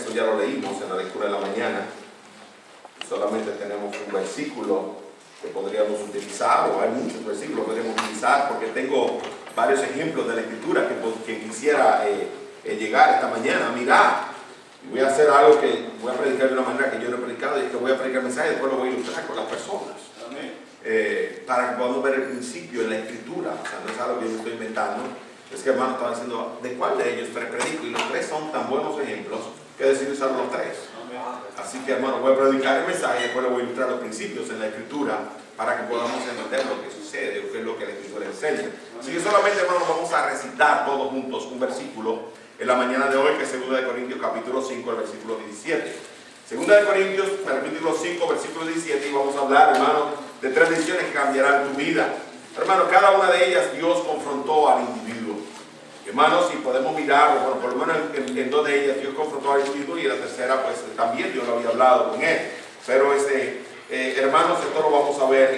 eso ya lo leímos en la lectura de la mañana. Solamente tenemos un versículo que podríamos utilizar, o hay muchos versículos que podríamos utilizar, porque tengo varios ejemplos de la Escritura que quisiera llegar esta mañana a mirar. Y voy a hacer algo que voy a predicar de una manera que yo no he predicado, y es que voy a predicar el mensaje y después lo voy a ilustrar con las personas. Para que podamos ver el principio en la Escritura. O sea, no es algo que yo estoy inventando. Es que hermano estaba diciendo, ¿de cuál de ellos predico? Y los tres son tan buenos ejemplos que decidí usar los tres. Así que hermano, voy a predicar el mensaje y después le voy a ilustrar los principios en la Escritura para que podamos entender lo que sucede o qué es lo que la Escritura enseña. Así que solamente hermano vamos a recitar todos juntos un versículo en la mañana de hoy, que es 2 de Corintios capítulo 5, el versículo 17. 2 de Corintios capítulo 5, versículo 17, y vamos a hablar, hermano, de tres decisiones que cambiarán tu vida. Hermano, cada una de ellas Dios confrontó al individuo. Hermanos, si podemos mirar, bueno, por lo menos en dos de ellas Dios confrontó al individuo, y en la tercera pues también Dios lo había hablado con él. Pero hermanos, esto lo vamos a ver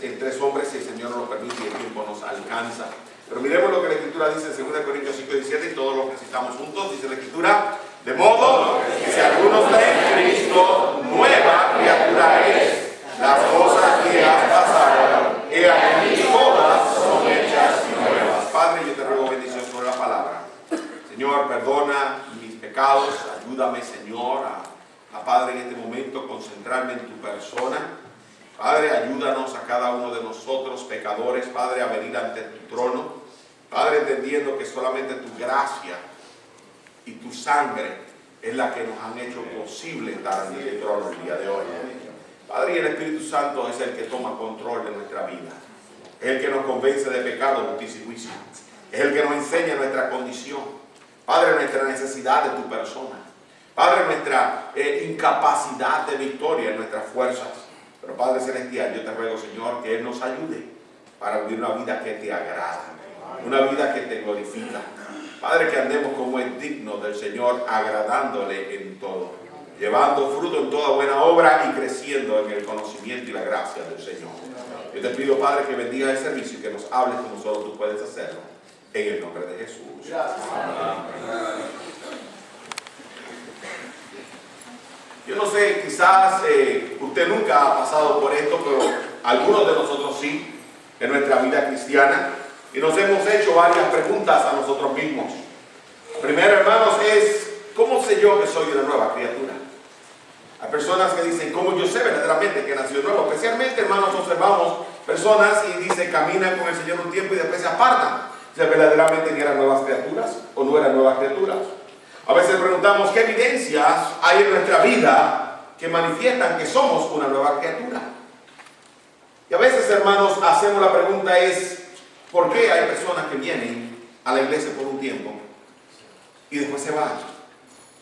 en tres hombres, si el Señor nos lo permite y el tiempo nos alcanza. Pero miremos lo que la Escritura dice en 2 Corintios 5, 17, y todos lo recitamos juntos. Dice la Escritura: de modo que si alguno está en Cristo, nueva criatura es. Las cosas que han pasado, he aquí todas son hechas nuevas. Padre, yo te ruego bendición sobre la palabra. Señor, perdona mis pecados. Ayúdame, Señor, a Padre, en este momento concentrarme en tu persona. Padre, ayúdanos a cada uno de nosotros, pecadores, Padre, a venir ante tu trono. Padre, entendiendo que solamente tu gracia y tu sangre es la que nos han hecho posible estar en el trono el día de hoy. Padre, y el Espíritu Santo es el que toma control de nuestra vida. Es el que nos convence de pecado, justicia y juicio. Es el que nos enseña nuestra condición. Padre, nuestra necesidad de tu persona. Padre, nuestra incapacidad de victoria en nuestras fuerzas. Pero Padre Celestial, yo te ruego, Señor, que Él nos ayude para vivir una vida que te agrada. Una vida que te glorifica. Padre, que andemos como es digno del Señor, agradándole en todo, llevando fruto en toda buena obra y creciendo en el conocimiento y la gracia del Señor. Yo te pido, Padre, que bendiga el servicio y que nos hables como solo tú puedes hacerlo. En el nombre de Jesús. Amén. Yo no sé, quizás usted nunca ha pasado por esto, pero algunos de nosotros sí, en nuestra vida cristiana. Y nos hemos hecho varias preguntas a nosotros mismos. Primero, hermanos, es ¿cómo sé yo que soy una nueva criatura? Hay personas que dicen, ¿cómo yo sé verdaderamente que nació nuevo? Especialmente, hermanos, observamos personas y dicen, caminan con el Señor un tiempo y después se apartan. Si verdaderamente eran nuevas criaturas o no eran nuevas criaturas. A veces preguntamos, ¿qué evidencias hay en nuestra vida que manifiestan que somos una nueva criatura? Y a veces, hermanos, hacemos la pregunta es, ¿por qué hay personas que vienen a la iglesia por un tiempo y después se van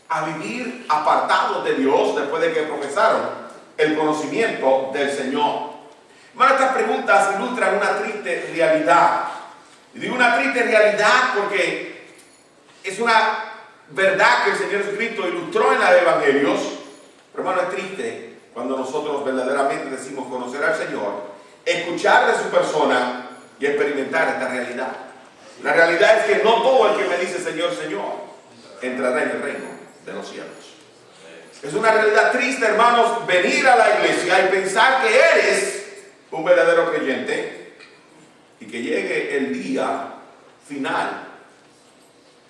a vivir apartados de Dios después de que profesaron el conocimiento del Señor? Hermanos, estas preguntas ilustran una triste realidad. Y digo una triste realidad porque es una verdad que el Señor Jesucristo ilustró en los evangelios. Pero hermano, es triste cuando nosotros verdaderamente decimos conocer al Señor, escuchar de su persona y experimentar esta realidad. La realidad es que no todo el que me dice Señor, Señor, entrará en el reino de los cielos. Es una realidad triste, hermanos, venir a la iglesia y pensar que eres un verdadero creyente y que llegue el día final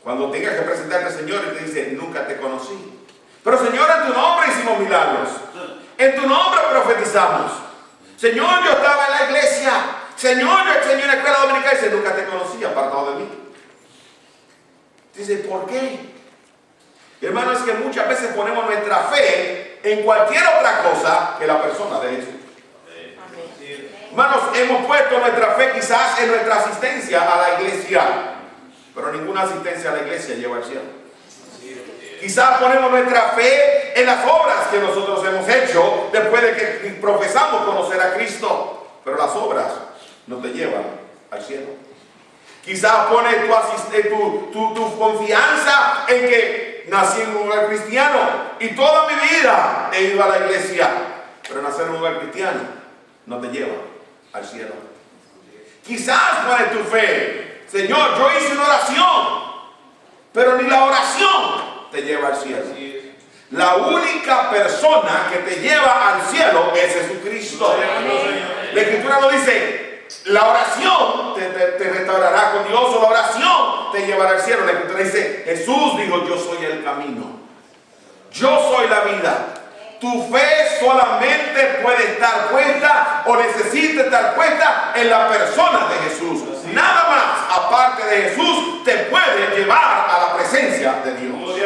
cuando tengas que presentarte al Señor y te dice, nunca te conocí. Pero Señor, en tu nombre hicimos milagros. En tu nombre profetizamos. Señor, yo estaba en la iglesia. Señor, yo enseñé en la escuela dominical y dice, nunca te conocí, apartado de mí. Dice, ¿por qué? Hermano, es que muchas veces ponemos nuestra fe en cualquier otra cosa que la persona de Jesús. Hermanos, hemos puesto nuestra fe quizás en nuestra asistencia a la iglesia, pero ninguna asistencia a la iglesia lleva al cielo. Quizás ponemos nuestra fe en las obras que nosotros hemos hecho después de que profesamos conocer a Cristo, pero las obras no te llevan al cielo. Quizás pones tu confianza en que nací en un hogar cristiano y toda mi vida he ido a la iglesia, pero nacer en un hogar cristiano no te lleva al cielo. Quizás pones tu fe, Señor, yo hice una oración, pero ni la oración te lleva al cielo. La única persona que te lleva al cielo es Jesucristo. La Escritura no dice, la oración te restaurará con Dios, o la oración te llevará al cielo. La Escritura dice, Jesús dijo, yo soy el camino, yo soy la vida. Tu fe solamente puede estar puesta o necesita estar puesta en la persona de Jesús. Nada más aparte de Jesús te puede llevar a la presencia de Dios.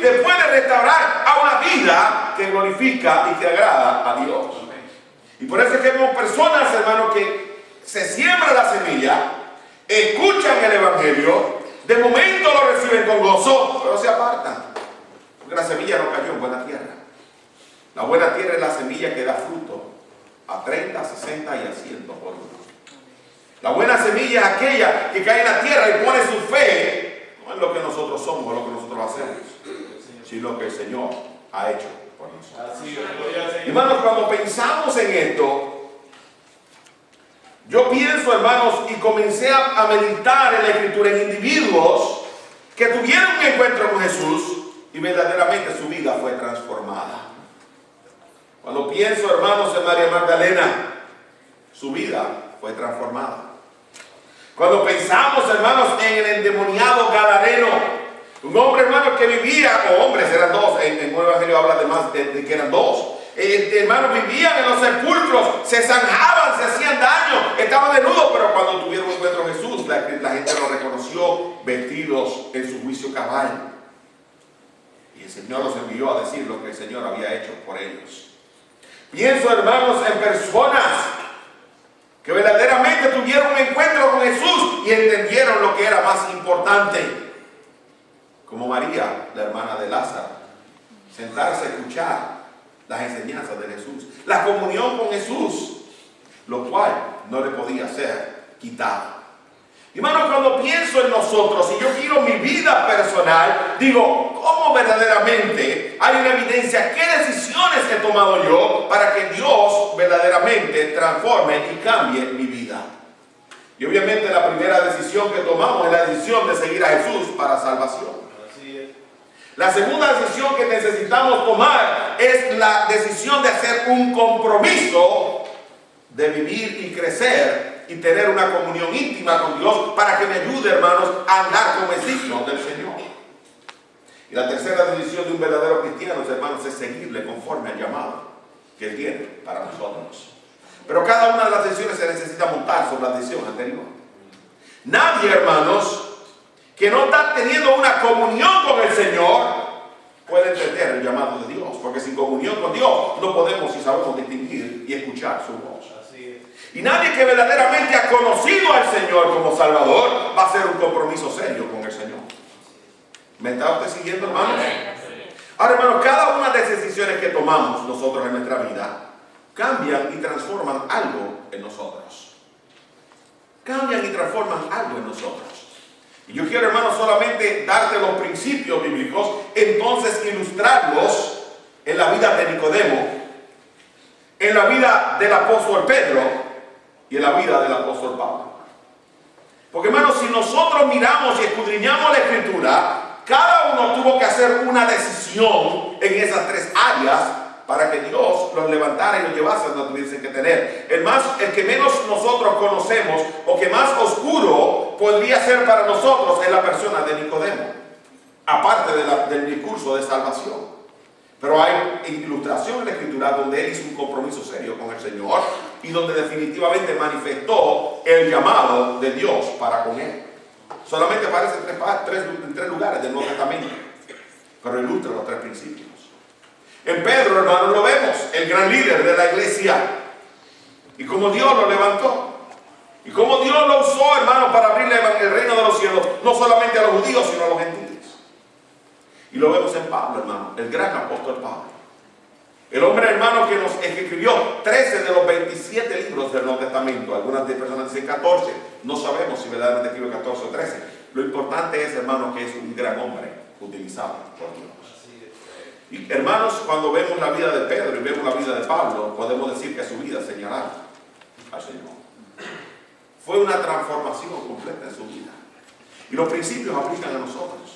Te puede restaurar a una vida que glorifica y que agrada a Dios. Y por eso es que vemos personas, hermanos, que se siembra la semilla, escuchan el evangelio, de momento lo reciben con gozo, pero se apartan. Porque la semilla no cayó en buena tierra. La buena tierra es la semilla que da fruto a 30, 60 y a 100 por uno. La buena semilla es aquella que cae en la tierra y pone su fe, no en lo que nosotros somos o lo que nosotros hacemos, sino lo que el Señor ha hecho por nosotros. Hermanos, cuando pensamos en esto, yo pienso, hermanos, y comencé a meditar en la Escritura en individuos que tuvieron un encuentro con Jesús y verdaderamente su vida fue transformada. Cuando pienso, hermanos, en María Magdalena, su vida fue transformada. Cuando pensamos, hermanos, en el endemoniado Gadareno, un hombre, hermano, que vivía, o hombres, eran dos, en el Evangelio habla de más de que eran dos. Hermanos, vivían en los sepulcros, se zanjaban, se hacían daño, estaban desnudos, pero cuando tuvieron un encuentro con Jesús, la gente los reconoció vestidos en su juicio cabal. Y el Señor los envió a decir lo que el Señor había hecho por ellos. Pienso, hermanos, en personas que verdaderamente tuvieron un encuentro con Jesús y entendieron lo que era más importante. Como María, la hermana de Lázaro, sentarse a escuchar las enseñanzas de Jesús, la comunión con Jesús, lo cual no le podía ser quitado. Hermanos, cuando pienso en nosotros y yo quiero mi vida personal, digo, ¿cómo verdaderamente hay una evidencia? ¿Qué decisiones he tomado yo para que Dios verdaderamente transforme y cambie mi vida? Y obviamente la primera decisión que tomamos es la decisión de seguir a Jesús para salvación. La segunda decisión que necesitamos tomar es la decisión de hacer un compromiso de vivir y crecer y tener una comunión íntima con Dios para que me ayude, hermanos, a andar como es digno del Señor. Y la tercera decisión de un verdadero cristiano, hermanos, es seguirle conforme al llamado que Él tiene para nosotros. Pero cada una de las decisiones se necesita montar sobre la decisión anterior. Nadie, hermanos, que no está teniendo una comunión con el Señor puede entender el llamado de Dios, porque sin comunión con Dios no podemos y sabemos distinguir y escuchar su voz. Y nadie que verdaderamente ha conocido al Señor como Salvador va a hacer un compromiso serio con el Señor. ¿Me está usted siguiendo, hermanos? Ahora, hermanos, cada una de las decisiones que tomamos nosotros en nuestra vida cambian y transforman algo en nosotros. Cambian y transforman algo en nosotros. Y yo quiero, hermanos, solamente darte los principios bíblicos, entonces ilustrarlos en la vida de Nicodemo, en la vida del apóstol Pedro y en la vida del apóstol Pablo. Porque, hermanos, si nosotros miramos y escudriñamos la Escritura, cada uno tuvo que hacer una decisión en esas tres áreas para que Dios los levantara y los llevase a donde tuviesen que tener. El que menos nosotros conocemos o que más oscuro podría ser para nosotros es la persona de Nicodemo, aparte del discurso de salvación. Pero hay ilustración en la Escritura donde él hizo un compromiso serio con el Señor y donde definitivamente manifestó el llamado de Dios para con él. Solamente aparece en tres lugares del Nuevo Testamento, pero ilustra los tres principios. En Pedro, hermanos, lo vemos, el gran líder de la iglesia, y cómo Dios lo levantó, y cómo Dios lo usó, hermanos, para abrirle el reino de los cielos, no solamente a los judíos, sino a los gentiles. Y lo vemos en Pablo, hermano, el gran apóstol Pablo. El hombre, hermano, que escribió 13 de los 27 libros del Nuevo Testamento. Algunas personas dicen 14. No sabemos si verdaderamente escribió 14 o 13. Lo importante es, hermano, que es un gran hombre utilizado por Dios. Y, hermanos, cuando vemos la vida de Pedro y vemos la vida de Pablo, podemos decir que su vida señalaba al Señor. Fue una transformación completa en su vida. Y los principios aplican a nosotros.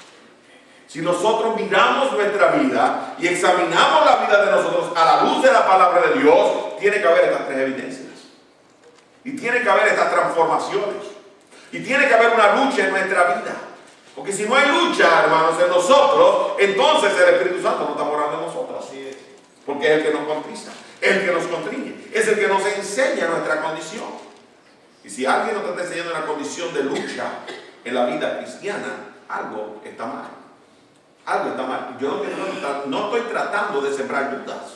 Si nosotros miramos nuestra vida y examinamos la vida de nosotros a la luz de la palabra de Dios, tiene que haber estas tres evidencias. Y tiene que haber estas transformaciones. Y tiene que haber una lucha en nuestra vida. Porque si no hay lucha, hermanos, en nosotros, entonces el Espíritu Santo no está morando en nosotros. Así es. Porque es el que nos contrista, es el que nos contriñe, es el que nos enseña nuestra condición. Y si alguien nos está enseñando una condición de lucha en la vida cristiana, algo está mal. Algo está mal. Yo no estoy tratando de sembrar dudas.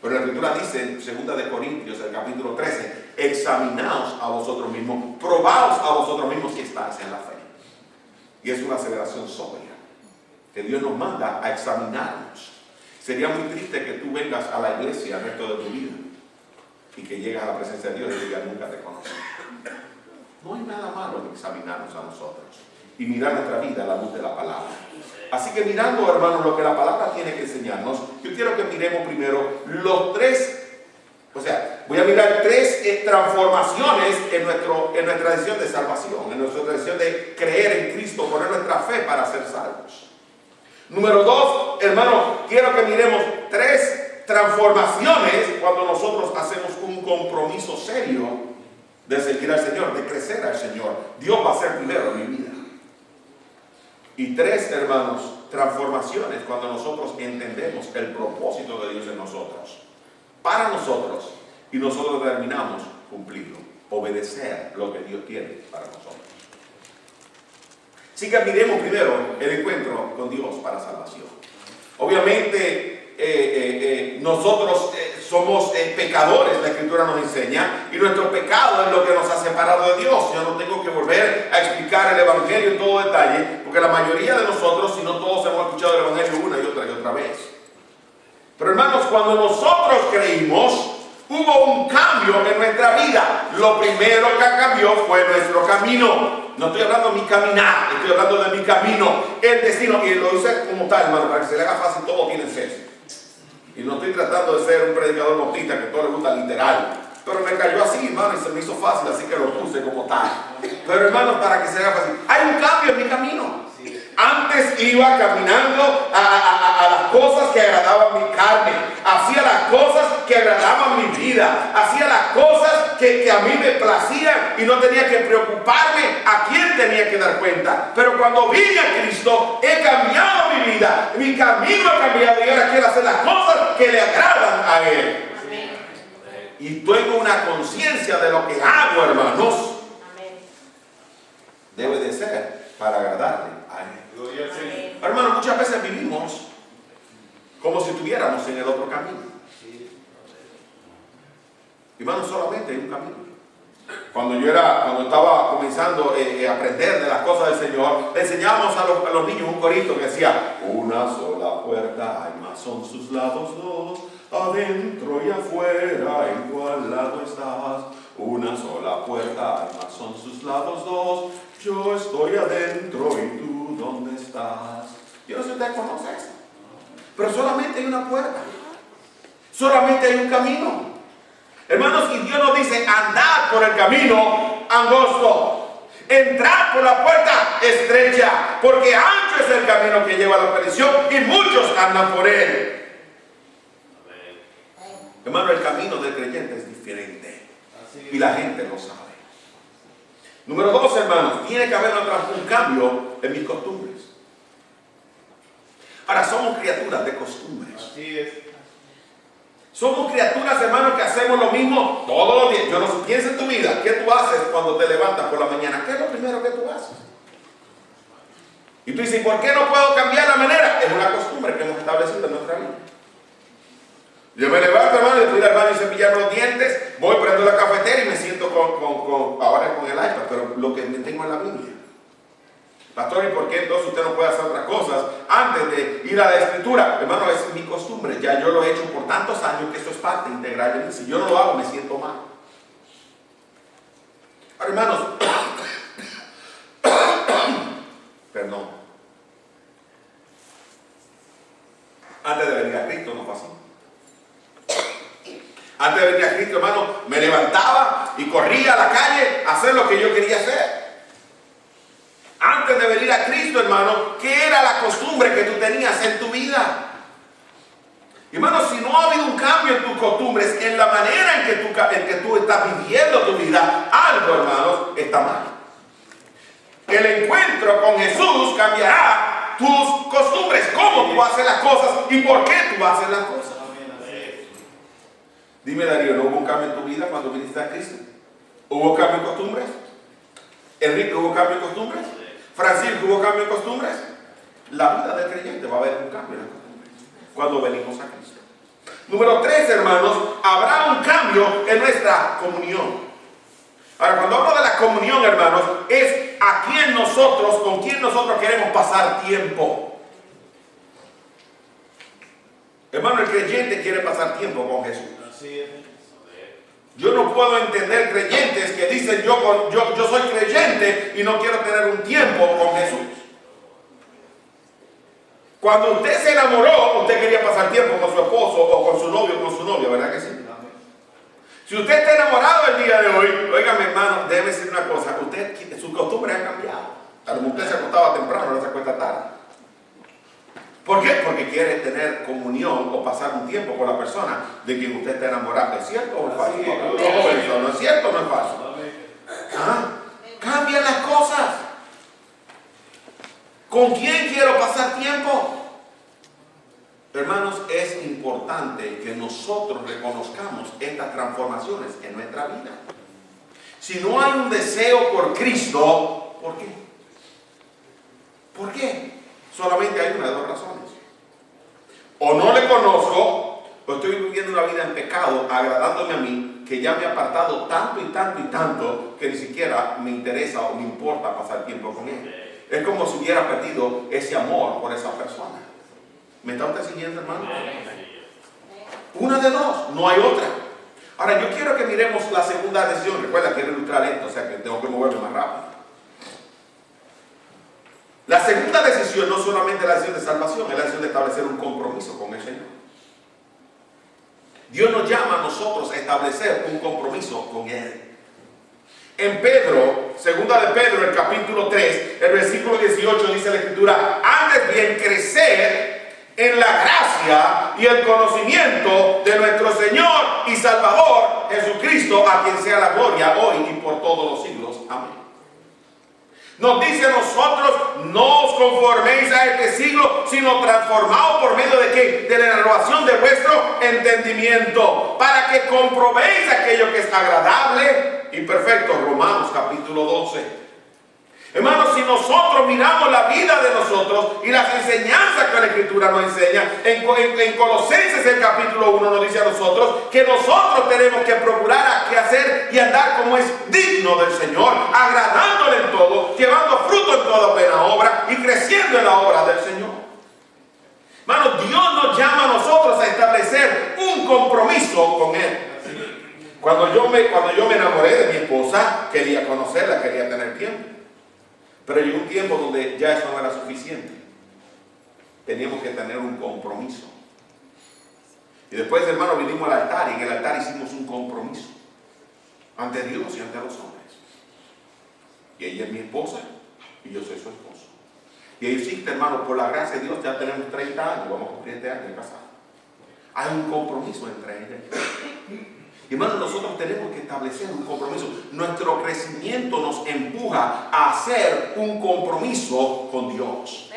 Pero la Escritura dice en 2 de Corintios, el capítulo 13, examinaos a vosotros mismos, probaos a vosotros mismos si estáis en la fe. Y es una aseveración sobria, que Dios nos manda a examinarnos. Sería muy triste que tú vengas a la iglesia el resto de tu vida y que llegas a la presencia de Dios y digas, nunca te conocí. No hay nada malo en examinarnos a nosotros y mirar nuestra vida a la luz de la palabra. Así que mirando, hermanos, lo que la palabra tiene que enseñarnos, yo quiero que miremos primero los tres, voy a mirar tres transformaciones en nuestra decisión de salvación, en nuestra decisión de creer en Cristo, poner nuestra fe para ser salvos. Número 2, hermanos, quiero que miremos tres transformaciones cuando nosotros hacemos un compromiso serio de seguir al Señor, de crecer al Señor. Dios va a ser primero en mi vida. Y 3, hermanos, transformaciones cuando nosotros entendemos el propósito de Dios en nosotros, para nosotros, y nosotros determinamos cumplirlo, obedecer lo que Dios tiene para nosotros. Así que miremos primero el encuentro con Dios para salvación. Obviamente, nosotros somos pecadores, la Escritura nos enseña, y nuestro pecado es lo que nos ha separado de Dios. Yo no tengo que volver a explicar el Evangelio en todo detalle, porque la mayoría de nosotros, si no todos, hemos escuchado el Evangelio una y otra vez. Pero hermanos, cuando nosotros creímos, hubo un cambio en nuestra vida. Lo primero que cambió fue nuestro camino. No estoy hablando de mi caminar, estoy hablando de mi camino, el destino. Y lo hice como tal, hermano, para que se le haga fácil, todo tiene sexo. Y no estoy tratando de ser un predicador bautista que todo le gusta literal. Pero me cayó así, hermano, y se me hizo fácil, así que lo puse como tal. Pero hermano, para que se haga fácil, hay un cambio en mi camino. Antes iba caminando a las cosas que agradaban mi carne, hacía las cosas que agradaban mi vida, hacía las cosas que a mí me placían y no tenía que preocuparme a quién tenía que dar cuenta. Pero cuando vine a Cristo, he cambiado mi vida, mi camino ha cambiado y ahora quiero hacer las cosas que le agradan a Él. Y tengo una conciencia de lo que hago, hermanos. Debe de ser para agradarle a Él. Hermano, muchas veces vivimos como si estuviéramos en el otro camino. Hermano, solamente hay un camino. Cuando estaba comenzando a aprender de las cosas del Señor, le enseñábamos a los niños un corito que decía: una sola puerta hay, mas son sus lados dos, adentro y afuera, ¿en cuál lado estás? Una sola puerta hay, mas son sus lados dos, yo estoy adentro y tú ¿dónde estás? Yo no sé si usted conoce eso, pero solamente hay una puerta, solamente hay un camino. Hermanos, y Dios nos dice: andad por el camino angosto, entrad por la puerta estrecha, porque ancho es el camino que lleva a la perdición y muchos andan por él. Hermano, el camino del creyente es diferente y la gente lo sabe. Número 2, hermanos, tiene que haber un cambio en mis costumbres. Ahora, somos criaturas de costumbres. Así es. Somos criaturas, hermanos, que hacemos lo mismo todos los días. Yo no sé, piensa en tu vida. ¿Qué tú haces cuando te levantas por la mañana? ¿Qué es lo primero que tú haces? Y tú dices: ¿por qué no puedo cambiar la manera? Es una costumbre que hemos establecido en nuestra vida. Yo me levanto, hermano, y voy al baño y cepillarme los dientes, voy, prendo la cafetera y me siento ahora con el iPad, pero lo que me tengo en la Biblia. Pastor, ¿y por qué entonces usted no puede hacer otras cosas antes de ir a la Escritura? Hermano, es mi costumbre, ya yo lo he hecho por tantos años que esto es parte integral de mí. Si yo no lo hago, me siento mal. Ahora, hermanos, perdón. Antes de venir a Cristo no fue así. Antes de venir a Cristo, hermano, me levantaba y corría a la calle a hacer lo que yo quería hacer. Antes de venir a Cristo, hermano, ¿qué era la costumbre? costumbres que tú tenías en tu vida. Hermano, si no ha habido un cambio en tus costumbres, en la manera en que tú estás viviendo tu vida, algo, hermanos, está mal. El encuentro con Jesús cambiará tus costumbres, cómo tú haces las cosas y por qué tú haces las cosas. Dime, Darío, ¿no hubo un cambio en tu vida cuando viniste a Cristo? ¿Hubo cambio en costumbres? Enrique, ¿hubo cambio en costumbres? Francisco, ¿hubo cambio en costumbres? La vida del creyente va a haber un cambio en las costumbres cuando venimos a Cristo. Número 3, hermanos, habrá un cambio en nuestra comunión. Ahora, cuando hablo de la comunión, hermanos, es con quién nosotros queremos pasar tiempo. Hermano, el creyente quiere pasar tiempo con Jesús. Yo no puedo entender creyentes que dicen yo soy creyente y no quiero tener un tiempo con Jesús. Cuando usted se enamoró, usted quería pasar tiempo con su esposo o con su novio o con su novia, ¿verdad que sí? Si usted está enamorado el día de hoy, óigame, hermano, déjeme decir una cosa, sus costumbres han cambiado. A lo mejor usted se acostaba temprano, ahora se acuesta tarde. ¿Por qué? Porque quiere tener comunión o pasar un tiempo con la persona de quien usted está enamorado. ¿Es cierto o es falso? ¿No es cierto o no es falso? Cambian las cosas. ¿Con quién quiero pasar tiempo? Hermanos, es importante que nosotros reconozcamos estas transformaciones en nuestra vida. Si no hay un deseo por Cristo, ¿por qué? ¿Por qué? Solamente hay una de dos razones. O no le conozco, o estoy viviendo una vida en pecado, agradándome a mí, que ya me he apartado tanto y tanto y tanto, que ni siquiera me interesa o me importa pasar tiempo con él. Es como si hubiera perdido ese amor por esa persona. ¿Me está usted siguiendo, hermano? Una de dos, no hay otra. Ahora, yo quiero que miremos la segunda decisión. Recuerda, quiero ilustrar esto, o sea que tengo que moverme más rápido. La segunda decisión no solamente la decisión de salvación, es la decisión de establecer un compromiso con el Señor. Dios nos llama a nosotros a establecer un compromiso con Él. En Pedro, segunda de Pedro, el capítulo 3, el versículo 18 dice la Escritura: antes bien crecer en la gracia y el conocimiento de nuestro Señor y Salvador Jesucristo, a quien sea la gloria hoy y por todos los siglos. Amén. Nos dice a nosotros: no os conforméis a este siglo, sino transformaos por medio de ¿qué? De la renovación de vuestro entendimiento, para que comprobéis aquello que es agradable y perfecto. Romanos capítulo 12. Hermanos, si nosotros miramos la vida de nosotros y las enseñanzas que la Escritura nos enseña, en Colosenses el capítulo 1 nos dice a nosotros que nosotros tenemos que procurar que hacer y andar como es digno del Señor, agradándole en todo, llevando fruto en toda buena obra y creciendo en la obra del Señor. Hermanos, Dios nos llama a nosotros a establecer un compromiso con Él. Cuando yo me enamoré de mi esposa, quería conocerla, quería tener tiempo. Pero llegó un tiempo donde ya eso no era suficiente. Teníamos que tener un compromiso. Y después, hermano, vinimos al altar y en el altar hicimos un compromiso ante Dios y ante los hombres. Y ella es mi esposa y yo soy su esposo. Y ahí existe, hermano, por la gracia de Dios, ya tenemos 30 años, vamos a cumplir este año de casado. Hay un compromiso entre ella y yo. Y hermanos, nosotros tenemos que establecer un compromiso. Nuestro crecimiento nos empuja a hacer un compromiso con Dios.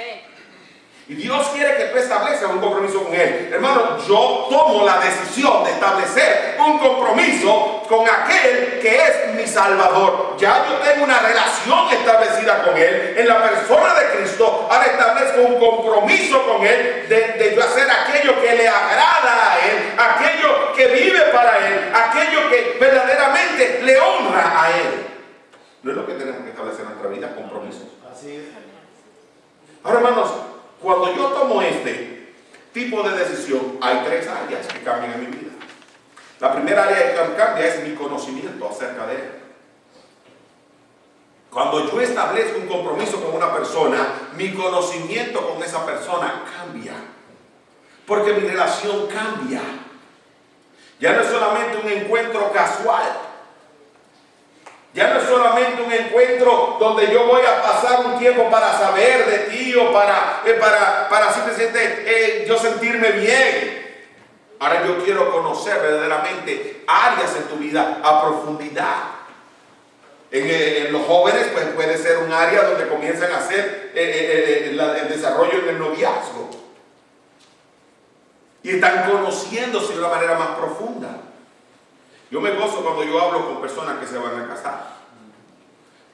Y Dios quiere que tú establezcas un compromiso con Él. Hermano, yo tomo la decisión de establecer un compromiso con aquel que es mi Salvador. Ya yo tengo una relación establecida con Él en la persona de Cristo. Ahora establezco un compromiso con Él de yo hacer aquello que le agrada a Él, aquello que vive para Él, aquello que verdaderamente le honra a Él. No es lo que tenemos que establecer en nuestra vida, compromisos. Así es. Ahora, hermanos, cuando yo tomo este tipo de decisión, hay 3 áreas que cambian en mi vida. La primera área que cambia es mi conocimiento acerca de Él. Cuando yo establezco un compromiso con una persona, mi conocimiento con esa persona cambia. Porque mi relación cambia. Ya no es solamente un encuentro casual. Ya no es solamente un encuentro donde yo voy a pasar un tiempo para saber de ti o para simplemente yo sentirme bien. Ahora yo quiero conocer verdaderamente áreas en tu vida a profundidad. En los jóvenes pues puede ser un área donde comienzan a hacer el desarrollo en el noviazgo. Y están conociéndose de una manera más profunda. Yo me gozo cuando yo hablo con personas que se van a casar.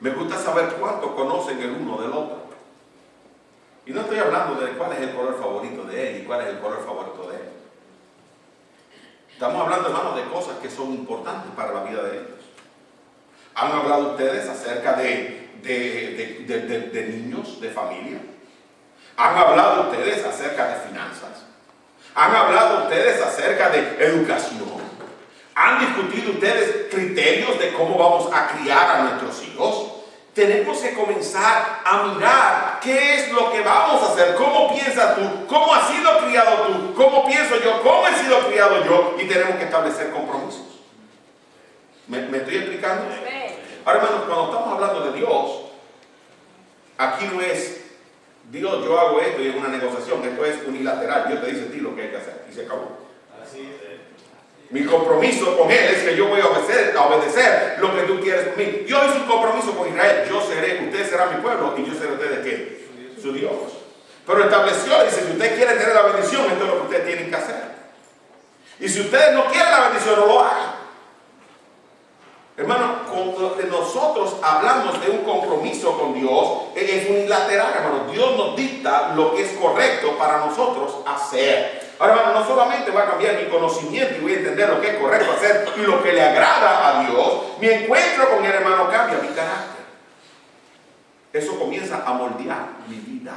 Me gusta saber cuánto conocen el uno del otro. Y no estoy hablando de cuál es el color favorito de él y cuál es el color favorito de él. Estamos hablando, hermanos, de cosas que son importantes para la vida de ellos. ¿Han hablado ustedes acerca de niños, de familia? ¿Han hablado ustedes acerca de finanzas? ¿Han hablado ustedes acerca de educación? ¿Han discutido ustedes criterios de cómo vamos a criar a nuestros hijos? Tenemos que comenzar a mirar qué es lo que vamos a hacer, cómo piensas tú, cómo has sido criado tú, cómo pienso yo, cómo he sido criado yo, y tenemos que establecer compromisos. ¿Me estoy explicando? Ahora, hermanos, cuando estamos hablando de Dios, aquí no es Dios, yo hago esto y es una negociación, esto es unilateral. Dios te dice a ti lo que hay que hacer y se acabó. Así es. Mi compromiso con Él es que yo voy a obedecer lo que tú quieres por mí. Yo hice un compromiso con Israel. Ustedes serán mi pueblo y yo seré ustedes ¿qué? Su Dios. Pero estableció, dice, si usted quiere tener la bendición, esto es lo que ustedes tienen que hacer. Y si ustedes no quieren la bendición, no lo hagan. Hermano, cuando nosotros hablamos de un compromiso con Dios, es unilateral, hermano. Dios nos dicta lo que es correcto para nosotros hacer. Ahora, hermano, no solamente va a cambiar mi conocimiento y voy a entender lo que es correcto hacer y lo que le agrada a Dios, mi encuentro con el hermano cambia mi carácter. Eso comienza a moldear mi vida.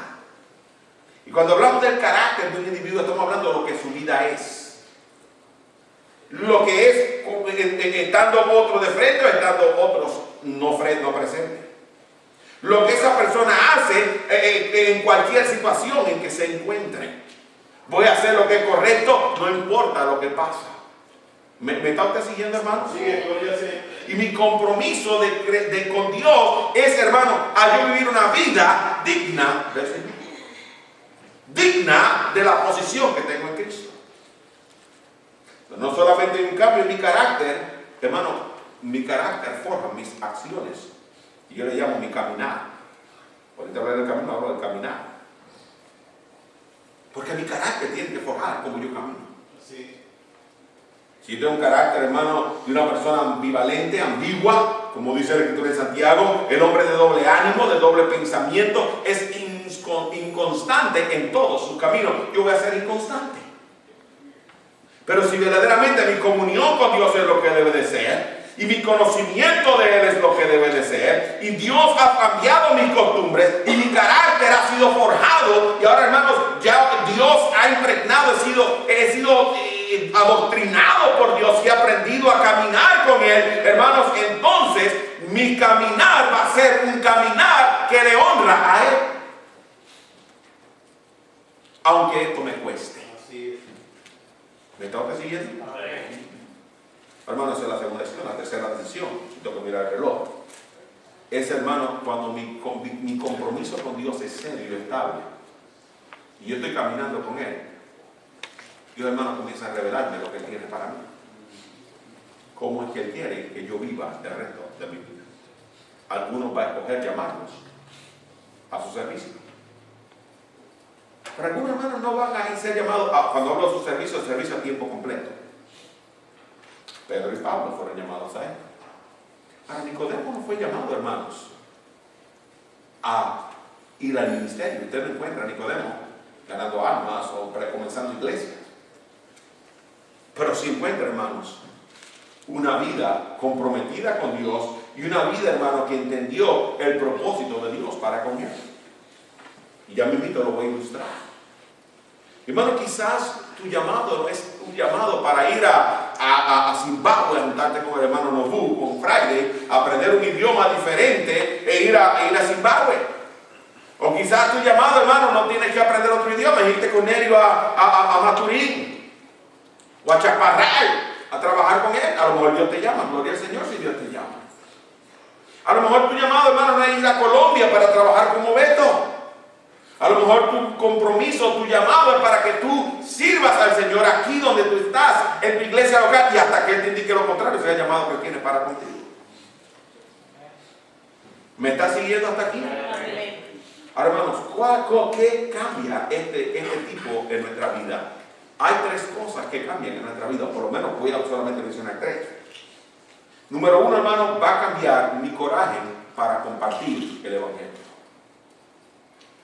Y cuando hablamos del carácter de un individuo, estamos hablando de lo que su vida es. Lo que es estando otro de frente o estando otros no presentes. Lo que esa persona hace en cualquier situación en que se encuentre. Voy a hacer lo que es correcto, no importa lo que pasa. ¿Me está usted siguiendo, hermano? Sí, sí. Y mi compromiso con Dios es, hermano, a yo vivir una vida digna del Señor. Digna de la posición que tengo en Cristo. No solamente hay un cambio en mi carácter, hermano, mi carácter forja mis acciones. Y yo le llamo mi caminar. Ahorita hablar del camino, hablo del caminar. Porque mi carácter tiene que forjar como yo camino. Sí. Si yo tengo un carácter, hermano, de una persona ambivalente, ambigua, como dice la Escritura de Santiago, el hombre de doble ánimo, de doble pensamiento, es inconstante en todo su camino. Yo voy a ser inconstante. Pero si verdaderamente mi comunión con Dios es lo que debe de ser, y mi conocimiento de Él es lo que debe de ser, y Dios ha cambiado mis costumbres, y mi carácter ha sido forjado, y ahora, hermanos, ya Dios ha impregnado, he sido adoctrinado por Dios y he aprendido a caminar con Él, hermanos, entonces mi caminar va a ser un caminar que le honra a Él. Aunque esto me cueste. ¿Me está usted siguiendo? Hermano, esa es la segunda decisión. La tercera decisión, si tengo que mirar el reloj, es, hermano, cuando mi compromiso con Dios es serio y estable, y yo estoy caminando con Él, Dios, hermano, comienza a revelarme lo que Él tiene para mí. Cómo es que Él quiere que yo viva el resto de mi vida. Algunos van a escoger llamarlos a su servicio. Pero algunos hermanos no van a ser llamados, cuando hablo de su servicio, el servicio a tiempo completo. Pedro y Pablo fueron llamados a Él. Ahora, Nicodemo no fue llamado, hermanos, a ir al ministerio. Usted no encuentra a Nicodemo ganando almas o comenzando iglesias. Pero sí encuentra, hermanos, una vida comprometida con Dios y una vida, hermano, que entendió el propósito de Dios para con Él. Y ya mismo lo voy a ilustrar. Hermano, quizás tu llamado no es un llamado para ir a Zimbabue, a juntarte con el hermano Nobu, con Friday, a aprender un idioma diferente e ir a Zimbabue. O quizás tu llamado, hermano, no tienes que aprender otro idioma, irte con Nerio a Maturín o a Chaparral a trabajar con él. A lo mejor Dios te llama, gloria al Señor si Dios te llama. A lo mejor tu llamado, hermano, no es ir a Colombia para trabajar como Beto. A lo mejor tu compromiso, tu llamado es para que tú sirvas al Señor aquí donde tú estás, en tu iglesia local, y hasta que Él te indique lo contrario, sea el llamado que tiene para contigo. ¿Me está siguiendo hasta aquí? Ahora, hermanos, ¿qué cambia este tipo en nuestra vida? Hay tres cosas que cambian en nuestra vida, por lo menos voy a solamente mencionar tres. Número uno, hermano, va a cambiar mi coraje para compartir el Evangelio.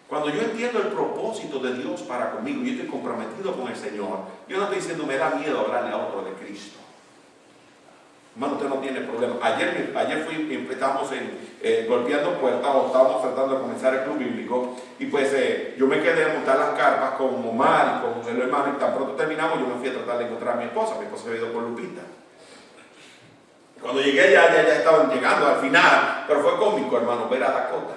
Cuando yo entiendo el propósito de Dios para conmigo, yo estoy comprometido con el Señor, yo no estoy diciendo me da miedo hablarle a otro de Cristo. Hermano, usted no tiene problema. Ayer estábamos golpeando puertas, o estábamos tratando de comenzar el club bíblico, y pues yo me quedé a montar las carpas con Omar y con el hermano, y tan pronto terminamos yo me fui a tratar de encontrar a mi esposa se había ido con Lupita. Cuando llegué allá, ya estaban llegando al final, pero fue cómico, hermano, ver a Dakota.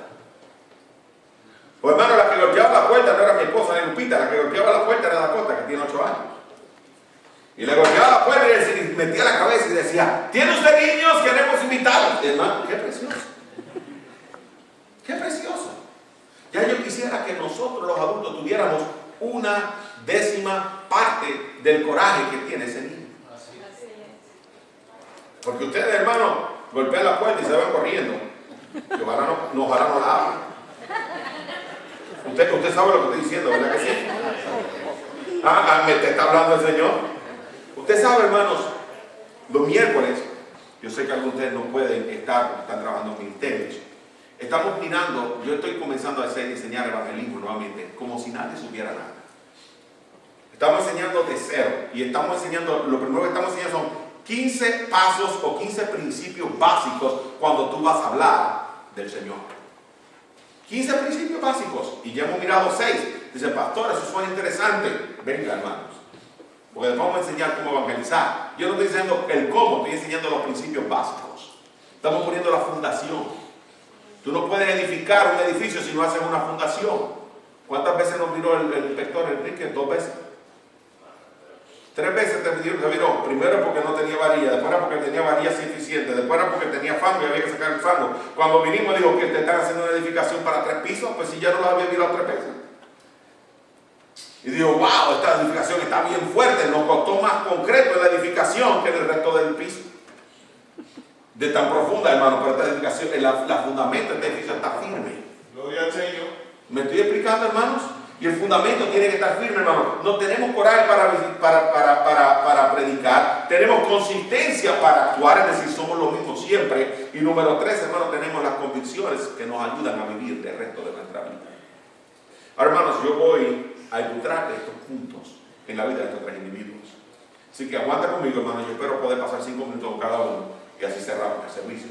Pues hermano, la que golpeaba la puerta no era mi esposa ni Lupita, la que golpeaba la puerta era Dakota, que tiene 8 años. Y le golpeaba la puerta y metía la cabeza y decía, ¿tiene usted niños? Queremos invitarlos. Hermano, qué precioso. Qué precioso. Ya yo quisiera que nosotros los adultos tuviéramos 1/10 parte del coraje que tiene ese niño. Porque ustedes, hermano, golpean la puerta y se van corriendo. Que ojalá no la abran. Usted sabe lo que estoy diciendo, ¿verdad que sí? ¿Me está hablando el Señor? Usted sabe, hermanos, los miércoles, yo sé que algunos de ustedes no pueden están trabajando en ministerios. Estamos mirando, yo estoy comenzando a enseñar evangelismo nuevamente, como si nadie supiera nada. Estamos enseñando de cero, y estamos enseñando, lo primero que estamos enseñando son 15 pasos o 15 principios básicos cuando tú vas a hablar del Señor. 15 principios básicos, y ya hemos mirado 6. Dice, pastor, eso suena interesante. Venga, hermanos, porque les vamos a enseñar cómo evangelizar. Yo no estoy diciendo el cómo, estoy enseñando los principios básicos. Estamos poniendo la fundación. Tú no puedes edificar un edificio si no haces una fundación. ¿Cuántas veces nos miró el inspector Enrique? 2 veces. 3 veces se viró. Primero porque no tenía varilla, después era porque tenía varilla suficiente, después era porque tenía fango y había que sacar el fango. Cuando vinimos dijo que te están haciendo una edificación para 3 pisos, pues si ya no la había virado 3 veces. Y dijo, wow, esta edificación está bien fuerte, nos costó más concreto en la edificación que en el resto del piso. De tan profunda, hermano, pero esta edificación, la fundamento de este edificio está firme. Gloria al Señor. ¿Me estoy explicando, hermanos? Y el fundamento tiene que estar firme, hermano. No tenemos coraje para predicar. Tenemos consistencia para actuar, es decir, somos lo mismo siempre. Y número 3, hermano, tenemos las convicciones que nos ayudan a vivir el resto de nuestra vida. Ahora, hermanos, yo voy a ilustrar estos puntos en la vida de estos 3 individuos. Así que aguanta conmigo, hermano. Yo espero poder pasar 5 minutos con cada uno y así cerramos el servicio.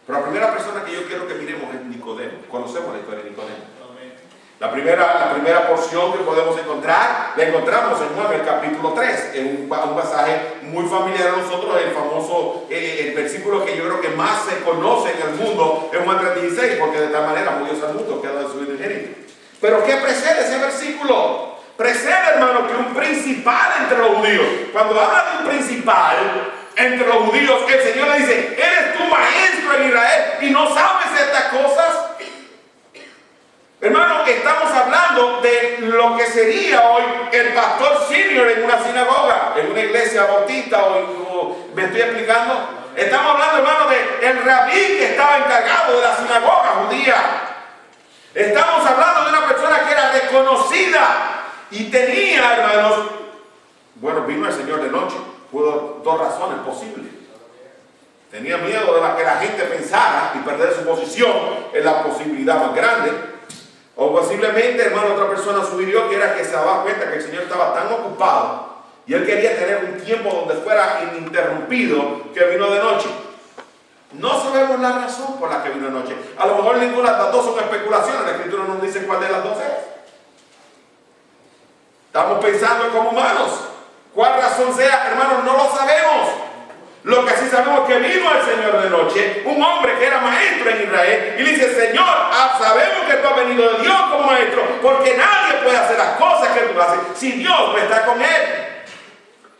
Pero la primera persona que yo quiero que miremos es Nicodemo. Conocemos la historia de Nicodemo. La primera porción que podemos encontrar, la encontramos en Juan, el capítulo 3, en un pasaje muy familiar a nosotros, el famoso, el versículo que yo creo que más se conoce en el mundo, es Juan 3:16, porque de tal manera amó Dios al mundo que ha dado su unigénito. Pero ¿qué precede ese versículo? Precede, hermano, que un principal entre los judíos, cuando habla de un principal entre los judíos, el Señor le dice, eres tu maestro en Israel y no sabes estas cosas. Hermano, estamos hablando de lo que sería hoy el pastor senior en una sinagoga, en una iglesia bautista, ¿me estoy explicando? Estamos hablando, hermano, del rabí que estaba encargado de la sinagoga judía. Estamos hablando de una persona que era reconocida y tenía, hermanos, bueno, vino el Señor de noche, pudo 2 razones posibles. Tenía miedo de que la gente pensara y perder su posición, es la posibilidad más grande. O posiblemente, hermano, otra persona sugirió que era que se daba cuenta que el Señor estaba tan ocupado y él quería tener un tiempo donde fuera ininterrumpido, que vino de noche. No sabemos la razón por la que vino de noche. A lo mejor ninguna de las dos son especulaciones. La Escritura no nos dice cuál de las dos es. Estamos pensando como humanos. ¿Cuál razón sea, hermanos? No lo sabemos. Lo que sí sabemos es que vino el Señor de noche, un hombre que era maestro en Israel, y le dice, Señor, sabemos que tú has venido de Dios como maestro, porque nadie puede hacer las cosas que tú haces si Dios no está con él.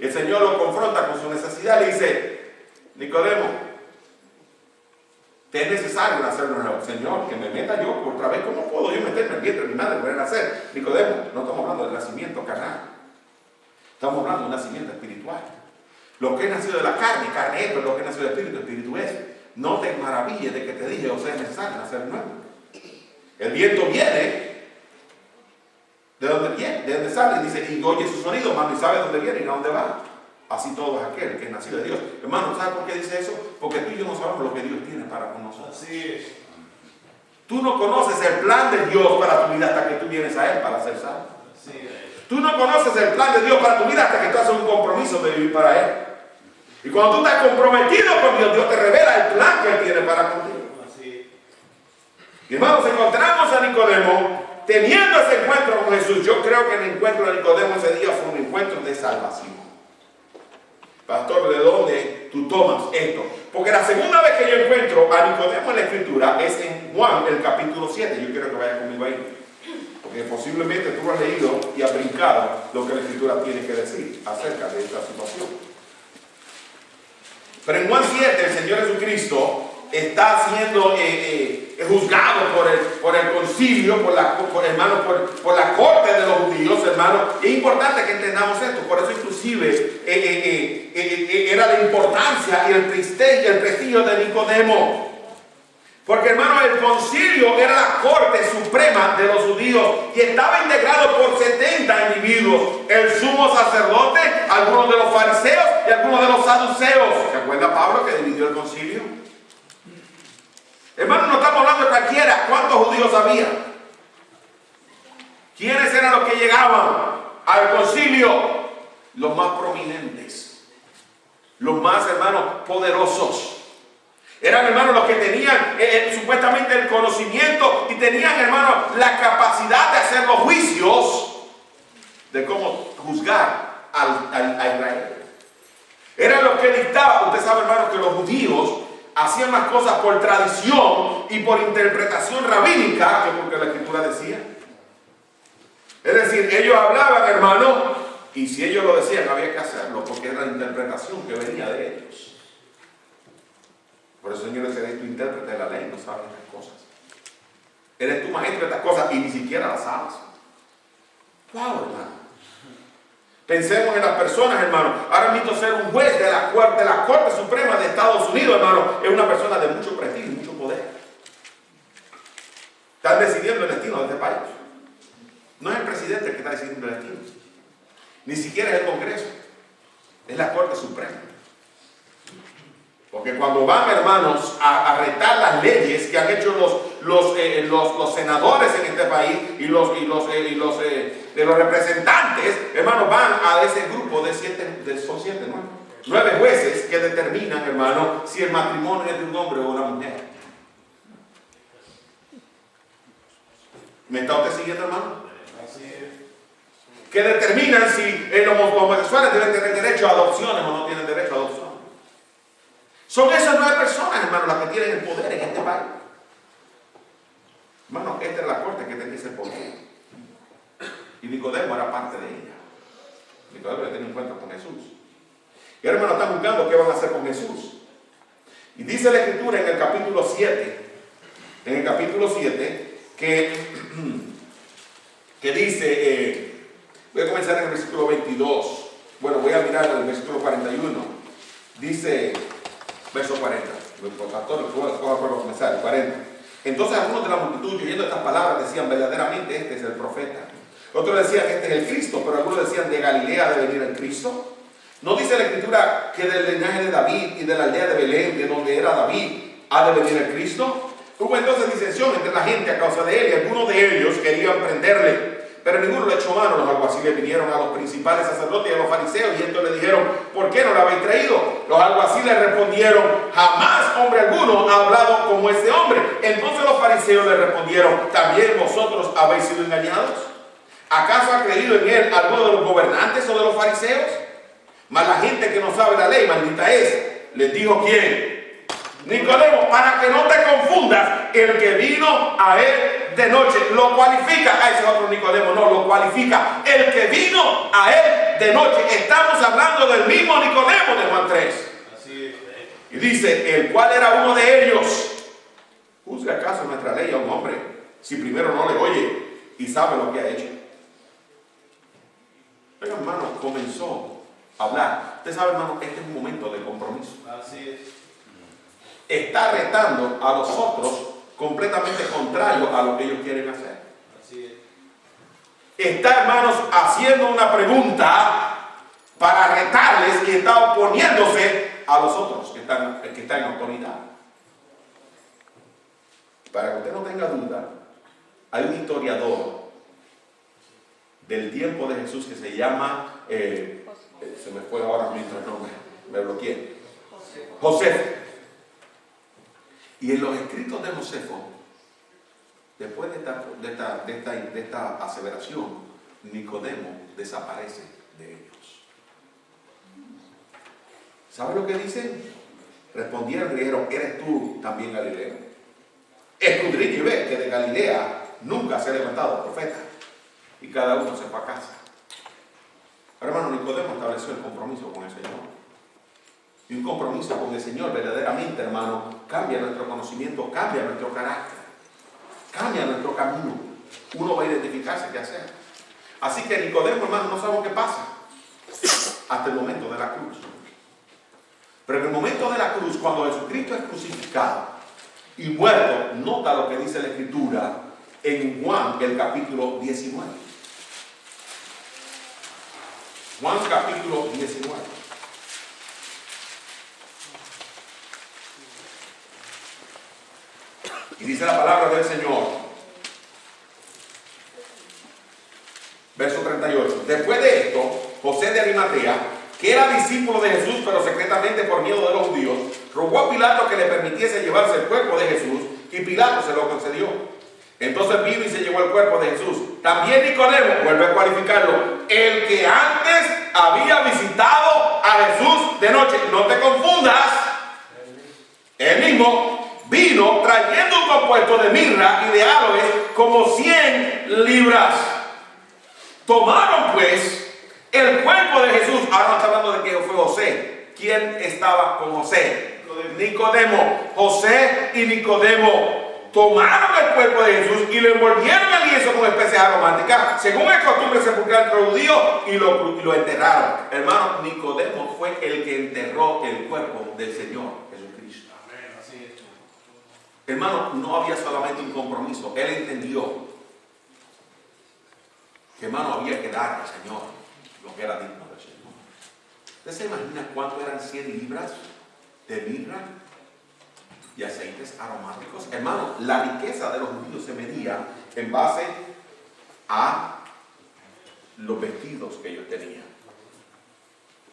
Y el Señor lo confronta con su necesidad, le dice, Nicodemo, Te es necesario nacer de nuevo. Señor, que me meta yo otra vez. ¿Cómo puedo yo meterme en el vientre de mi madre y volver a nacer? Nicodemo, no estamos hablando del nacimiento carnal. Estamos hablando de un nacimiento espiritual. Lo que es nacido de la carne, carne es, pero lo que es nacido del espíritu, espíritu es. No te maravilles de que te dije, o sea, es necesario nacer de nuevo. El viento viene. ¿De dónde viene? ¿De dónde sale? Y dice, y oye su sonido, hermano, y sabe dónde viene y a dónde va. Así todo es aquel que es nacido de Dios. Hermano, ¿sabes por qué dice eso? Porque tú y yo no sabemos lo que Dios tiene para con nosotros. Así es. Tú no conoces el plan de Dios para tu vida hasta que tú vienes a Él para ser salvo. Así es. Tú no conoces el plan de Dios para tu vida hasta que tú haces un compromiso de vivir para Él. Y cuando tú estás comprometido con Dios, Dios te revela el plan que Él tiene para contigo. Así. Y hermanos, encontramos a Nicodemo teniendo ese encuentro con Jesús. Yo creo que el encuentro de Nicodemo ese día fue un encuentro de salvación. Pastor, ¿de dónde tú tomas esto? Porque la segunda vez que yo encuentro a Nicodemo en la Escritura es en Juan, el capítulo 7. Yo quiero que vaya conmigo ahí. Porque posiblemente tú has leído y has brincado lo que la Escritura tiene que decir acerca de esta situación. Pero en Juan 7 el Señor Jesucristo está siendo juzgado por el concilio, por la corte de los judíos, hermano. Es importante que entendamos esto. Por eso inclusive era la importancia y el prestigio de Nicodemo. Porque, hermano, el concilio era la corte suprema de los judíos y estaba integrado por 70 individuos. El sumo sacerdote, algunos de los fariseos y algunos de los saduceos. ¿Se acuerda Pablo que dividió el concilio? Hermano, no estamos hablando de cualquiera. ¿Cuántos judíos había? ¿Quiénes eran los que llegaban al concilio? Los más prominentes. Los más, hermanos, poderosos. Eran, hermanos, los que tenían supuestamente el conocimiento y tenían, hermanos, la capacidad de hacer los juicios de cómo juzgar a Israel. Eran los que dictaban. Usted sabe, hermanos, que los judíos hacían las cosas por tradición y por interpretación rabínica, que porque la Escritura decía. Es decir, ellos hablaban, hermano, y si ellos lo decían, había que hacerlo, porque era la interpretación que venía de ellos. Por eso, Señor, eres tu intérprete de la ley, no sabes estas cosas. Eres tu maestro de estas cosas y ni siquiera las sabes. ¡Wow, hermano! Pensemos en las personas, hermano. Ahora mismo ser un juez de la Corte Suprema de Estados Unidos, hermano, es una persona de mucho prestigio y mucho poder. Están decidiendo el destino de este país. No es el presidente el que está decidiendo el destino. Ni siquiera es el Congreso. Es la Corte Suprema. Porque cuando van, hermanos, a retar las leyes que han hecho los senadores en este país y los representantes, hermanos, van a ese grupo de 9 jueces que determinan, hermano, si el matrimonio es de un hombre o una mujer. ¿Me está usted siguiendo, hermano? Así es. Que determinan si los homosexuales deben tener derecho a adopciones o no tienen derecho a adopción. Son esas 9 personas, hermano, las que tienen el poder en este país. Hermano, esta es la corte que tenía ese poder. Y Nicodemo era parte de ella. Nicodemo tenía un encuentro con Jesús. Y ahora, hermano, están buscando qué van a hacer con Jesús. Y dice la Escritura en el capítulo 7, que dice, voy a comenzar en el versículo 22. Bueno, voy a mirar el versículo 41. Dice, verso 40. Pastor, ¿cómo puedo comenzar? El 40. Entonces algunos de la multitud, oyendo estas palabras, decían, verdaderamente este es el profeta. Otros decían, este es el Cristo, pero algunos decían, ¿de Galilea debe venir el Cristo? ¿No dice la Escritura que del linaje de David y de la aldea de Belén, de donde era David, ha de venir el Cristo? Hubo entonces disensión entre la gente a causa de él, y algunos de ellos querían prenderle. Pero ninguno le echó mano. Los alguaciles vinieron a los principales sacerdotes y a los fariseos, y estos le dijeron, ¿por qué no lo habéis traído? Los alguaciles respondieron, jamás hombre alguno ha hablado como este hombre. Entonces los fariseos le respondieron, ¿también vosotros habéis sido engañados? ¿Acaso ha creído en él alguno de los gobernantes o de los fariseos? Mas la gente que no sabe la ley, maldita es. Les dijo, ¿quién? Nicodemo, para que no te confundas, el que vino a él de noche, lo cualifica. Ese otro Nicodemo, no, lo cualifica. El que vino a él de noche. Estamos hablando del mismo Nicodemo de Juan 3. Así es. Y dice, el cual era uno de ellos. ¿Juzga acaso nuestra ley a un hombre si primero no le oye y sabe lo que ha hecho? Pero hermano, comenzó a hablar. Usted sabe, hermano, este es un momento de compromiso. Así es. Está retando a los otros completamente contrario a lo que ellos quieren hacer. Así es. Está, hermanos, haciendo una pregunta para retarles y está oponiéndose a los otros que están en autoridad. Para que usted no tenga duda, hay un historiador del tiempo de Jesús que se llama, se me fue ahora mismo el nombre, me bloqueé, Josefo. Y en los escritos de Josefo, después de esta aseveración, Nicodemo desaparece de ellos. ¿Sabe lo que dicen? Respondieron y dijeron, ¿eres tú también Galileo? Escudriña y ve que de Galilea nunca se ha levantado profeta. Y cada uno se fue a casa. Hermano, Nicodemo estableció el compromiso con el Señor. Y un compromiso con el Señor verdaderamente, hermano, cambia nuestro conocimiento, cambia nuestro carácter, cambia nuestro camino. Uno va a identificarse qué hacer. Así que Nicodemo, hermano, no sabe qué pasa hasta el momento de la cruz. Pero en el momento de la cruz, cuando Jesucristo es crucificado y muerto, nota lo que dice la Escritura en Juan, el capítulo 19. Juan capítulo 19. Y dice la palabra del Señor, verso 38. Después de esto, José de Arimatea, que era discípulo de Jesús, pero secretamente por miedo de los judíos, rogó a Pilato que le permitiese llevarse el cuerpo de Jesús, y Pilato se lo concedió. Entonces vino y se llevó el cuerpo de Jesús. También Nicodemo, vuelve a cualificarlo, el que antes había visitado a Jesús de noche. No te confundas, él mismo vino trayendo un compuesto de mirra y de aloes como 100 libras. Tomaron pues el cuerpo de Jesús. Ahora no está hablando de que fue José. ¿Quién estaba con José? Nicodemo. José y Nicodemo tomaron el cuerpo de Jesús y lo envolvieron en lienzo con especias aromáticas, según es costumbre sepulcral entre los judíos, y lo enterraron. Hermano, Nicodemo fue el que enterró el cuerpo del Señor Jesucristo. Amén. Así es. Hermano, no había solamente un compromiso. Él entendió que, hermano, había que dar al Señor lo que era digno del Señor. ¿Usted se imagina cuánto eran 100 libras de mirra y aceites aromáticos? Hermano, la riqueza de los judíos se medía en base a los vestidos que ellos tenían.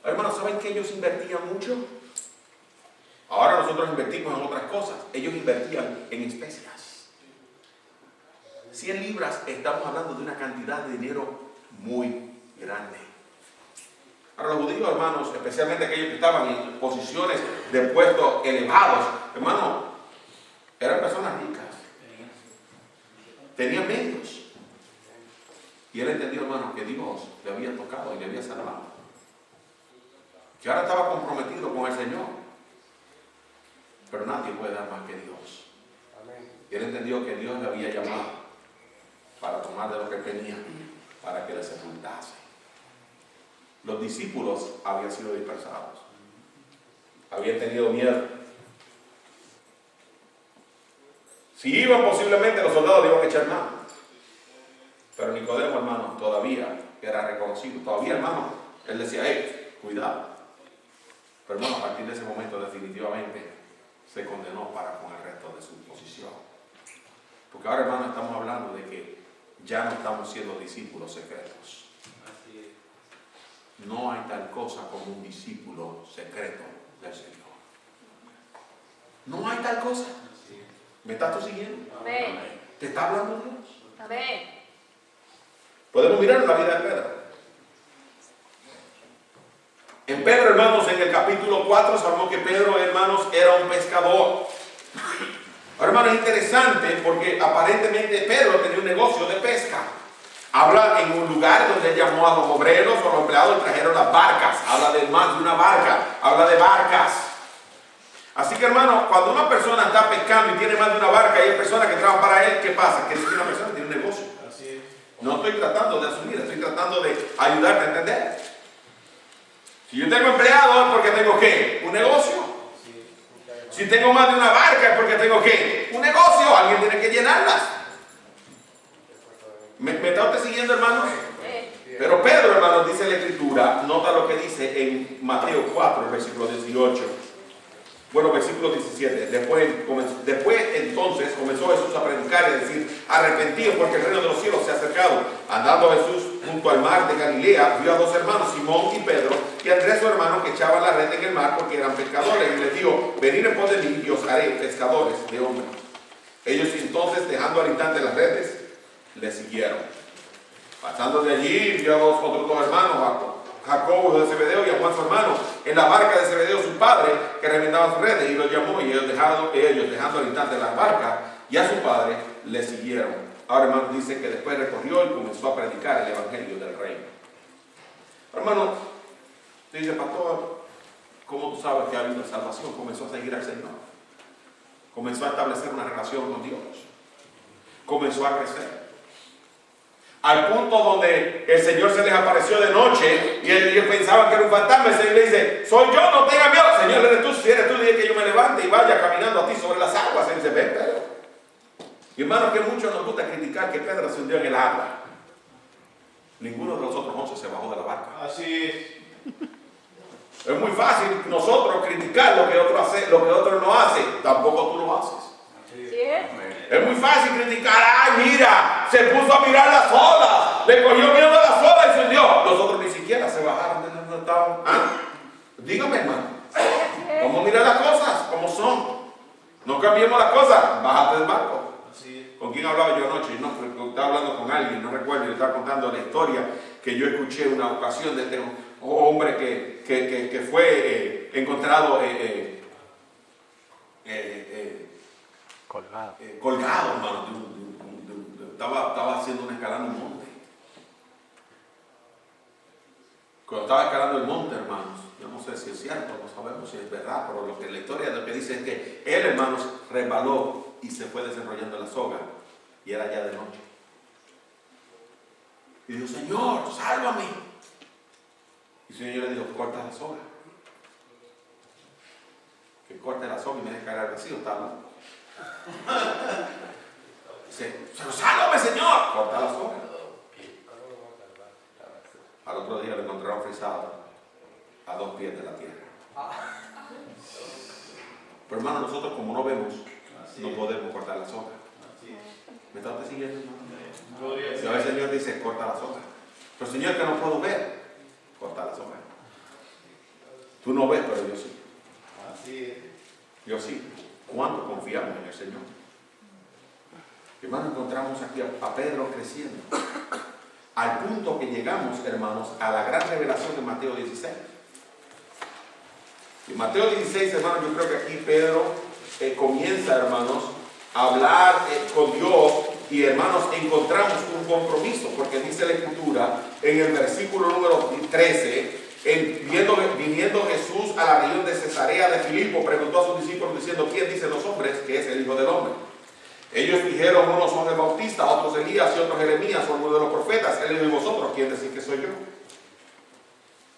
Hermano, ¿saben que ellos invertían mucho? Ahora nosotros invertimos en otras cosas. Ellos invertían en especias. 100 libras, estamos hablando de una cantidad de dinero muy grande. Ahora los judíos, hermanos, especialmente aquellos que estaban en posiciones de puestos elevados, hermano, eran personas ricas. Tenían medios. Y él entendió, hermano, que Dios le había tocado y le había salvado. Que ahora estaba comprometido con el Señor. Pero nadie puede dar más que Dios. Y él entendió que Dios le había llamado para tomar de lo que tenía, para que le sepultase. Los discípulos habían sido dispersados. Habían tenido miedo. Si iban, posiblemente los soldados le iban a echar mano. Pero Nicodemo, hermano, todavía era reconocido. Todavía, hermano, él decía, cuidado. Pero hermano, a partir de ese momento definitivamente se condenó para con el resto de su posición. Porque ahora, hermano, estamos hablando de que ya no estamos siendo discípulos secretos. Así es. No hay tal cosa como un discípulo secreto del Señor. No hay tal cosa. Así es. ¿Me estás tú siguiendo? Amén. ¿Te está hablando Dios? Amén. Podemos mirar la vida de Pedro. En Pedro, hermanos, en el capítulo 4, sabemos que Pedro, hermanos, era un pescador. Hermanos, es interesante porque aparentemente Pedro tenía un negocio de pesca. Habla en un lugar donde él llamó a los obreros o los empleados y trajeron las barcas. Habla de más de una barca. Habla de barcas. Así que, hermano, cuando una persona está pescando y tiene más de una barca y hay personas que trabajan para él, ¿qué pasa? Que es una persona que tiene un negocio. Así es. No estoy tratando de asumir, estoy tratando de ayudarte a entender. Si yo tengo empleados es porque tengo ¿qué? Un negocio. Sí. Si tengo más de una barca es porque tengo ¿qué? Un negocio. Alguien tiene que llenarlas. ¿Me está usted siguiendo, hermanos? Pero Pedro, hermanos, dice la Escritura, nota lo que dice en Mateo 4, versículo 18. Bueno, versículo 17. Después entonces comenzó Jesús a predicar y a decir: arrepentidos porque el reino de los cielos se ha acercado. Andando Jesús junto al mar de Galilea, vio a dos hermanos, Simón y Pedro, y Andrés su hermano, que echaban la red en el mar porque eran pescadores. Y les dijo: venid en pos de mí y os haré pescadores de hombres. Ellos entonces, dejando al instante las redes, le siguieron. Pasando de allí, vio a otros dos hermanos, Jacobo, hijo de Zebedeo, y a Juan su hermano, en la barca de Zebedeo su padre, que remendaba sus redes, y los llamó, y ellos dejando al instante las barcas y a su padre, le siguieron. Ahora, hermano, dice que después recorrió y comenzó a predicar el evangelio del reino. Hermano, dice: pastor, ¿cómo tú sabes que ha habido salvación? Comenzó a seguir al Señor, comenzó a establecer una relación con Dios, comenzó a crecer. Al punto donde el Señor se les apareció de noche y ellos pensaban que era un fantasma. El Señor le dice: soy yo, no tengas miedo. Señor, eres tú. Si eres tú, dile que yo me levante y vaya caminando a ti sobre las aguas. Él dice: ven, Pedro. Y hermano, que mucho nos gusta criticar que Pedro se hundió en el agua. Ninguno de los otros 11 se bajó de la barca. Así es. Es muy fácil nosotros criticar lo que otro hace, lo que otro no hace. Tampoco tú lo haces. Es muy fácil criticar: ay, mira, se puso a mirar las olas, le cogió miedo a las olas y se hundió. Los otros ni siquiera se bajaron de donde estaban. ¿Ah? Dígame, hermano, vamos a mirar las cosas como son. No cambiemos las cosas. Bájate del barco. Así es. ¿Con quién hablaba yo anoche? No, estaba hablando con alguien, no recuerdo, y le estaba contando la historia que yo escuché en una ocasión de este hombre que fue encontrado colgado, hermano, estaba haciendo una escalada en un monte. Cuando estaba escalando el monte, hermanos, yo no sé si es cierto, no sabemos si es verdad, pero lo que la historia lo que dice es que él, hermanos, resbaló y se fue desenrollando la soga, y era ya de noche. Y dijo: Señor, sálvame. Y el Señor le dijo: corta la soga. Que corte la soga y me deje caer al vacío, está loco. Dice: pero sálvame, Señor. Corta la soga. Al otro día lo encontraron frisado a 2 pies de la tierra. Pero hermano, nosotros como no vemos, no podemos cortar la soga. ¿Me está usted siguiendo, hermano? Si a veces el Señor dice: corta la soga. Pero Señor, que no puedo ver, corta la soga. Tú no ves, pero yo sí. Así es. Yo sí. ¿Cuánto confiamos en el Señor? Hermano, encontramos aquí a Pedro creciendo. Al punto que llegamos, hermanos, a la gran revelación de Mateo 16. En Mateo 16, hermanos, yo creo que aquí Pedro comienza, hermanos, a hablar con Dios. Y hermanos, encontramos un compromiso, porque dice la Escritura en el versículo número 13: viniendo Jesús a la región de Cesarea de Filipo, preguntó a sus discípulos diciendo: ¿quién dicen los hombres que es el Hijo del Hombre? Ellos dijeron: unos son el Bautista, otros Elías y otros Jeremías o alguno de los profetas. Él dijo: ¿y vosotros quién decís que soy yo?